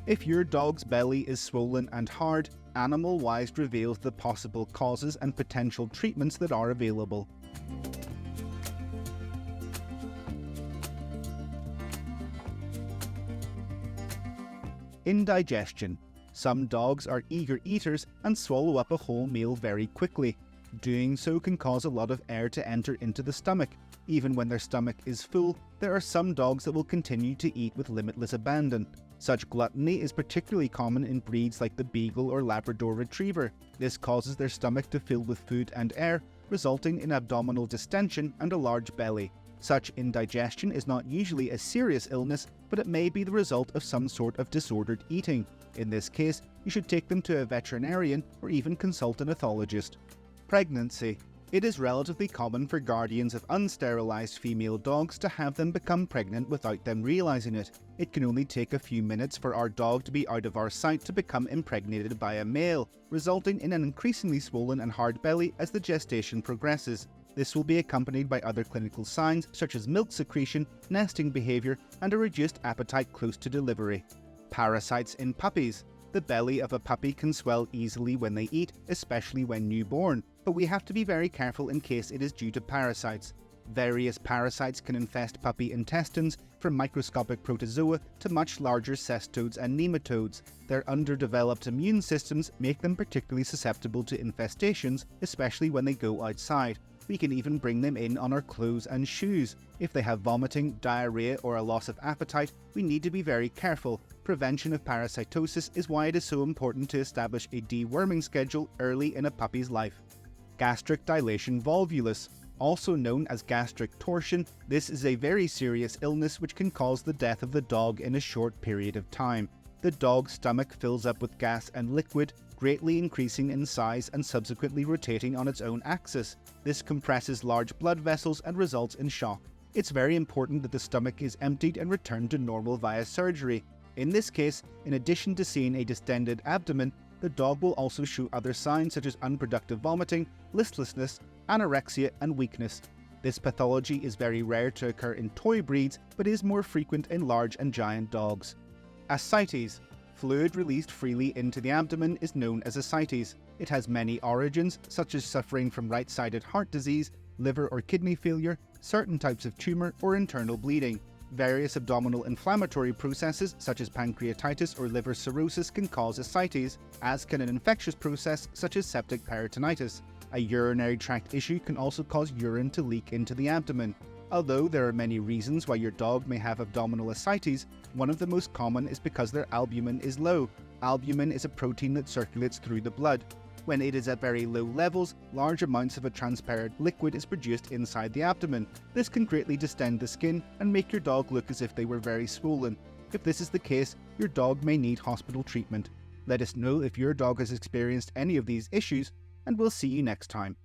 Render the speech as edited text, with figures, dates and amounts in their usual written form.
If your dog's belly is swollen and hard, AnimalWised reveals the possible causes and potential treatments that are available. Indigestion. Some dogs are eager eaters and swallow up a whole meal very quickly. Doing so can cause a lot of air to enter into the stomach. Even when their stomach is full, there are some dogs that will continue to eat with limitless abandon. Such gluttony is particularly common in breeds like the Beagle or Labrador Retriever. This causes their stomach to fill with food and air, resulting in abdominal distension and a large belly. Such indigestion is not usually a serious illness, but it may be the result of some sort of disordered eating. In this case, you should take them to a veterinarian or even consult an ethologist. Pregnancy. It is relatively common for guardians of unsterilized female dogs to have them become pregnant without them realizing it. It can only take a few minutes for our dog to be out of our sight to become impregnated by a male, resulting in an increasingly swollen and hard belly as the gestation progresses. This will be accompanied by other clinical signs such as milk secretion, nesting behavior, and a reduced appetite close to delivery. Parasites in puppies. The belly of a puppy can swell easily when they eat, especially when newborn, but we have to be very careful in case it is due to parasites. Various parasites can infest puppy intestines, from microscopic protozoa to much larger cestodes and nematodes. Their underdeveloped immune systems make them particularly susceptible to infestations, especially when they go outside. We can even bring them in on our clothes and shoes. If they have vomiting, diarrhea, or a loss of appetite, we need to be very careful. Prevention of parasitosis is why it is so important to establish a deworming schedule early in a puppy's life. Gastric dilation volvulus. Also known as gastric torsion, this is a very serious illness which can cause the death of the dog in a short period of time. The dog's stomach fills up with gas and liquid, greatly increasing in size and subsequently rotating on its own axis. This compresses large blood vessels and results in shock. It's very important that the stomach is emptied and returned to normal via surgery. In this case, in addition to seeing a distended abdomen, the dog will also show other signs such as unproductive vomiting, listlessness, anorexia, and weakness. This pathology is very rare to occur in toy breeds, but is more frequent in large and giant dogs. Ascites. Fluid released freely into the abdomen is known as ascites. It has many origins, such as suffering from right-sided heart disease, liver or kidney failure, certain types of tumour, or internal bleeding. Various abdominal inflammatory processes, such as pancreatitis or liver cirrhosis, can cause ascites, as can an infectious process such as septic peritonitis. A urinary tract issue can also cause urine to leak into the abdomen. Although there are many reasons why your dog may have abdominal ascites, one of the most common is because their albumin is low. Albumin is a protein that circulates through the blood. When it is at very low levels, large amounts of a transparent liquid is produced inside the abdomen. This can greatly distend the skin and make your dog look as if they were very swollen. If this is the case, your dog may need hospital treatment. Let us know if your dog has experienced any of these issues, and we'll see you next time.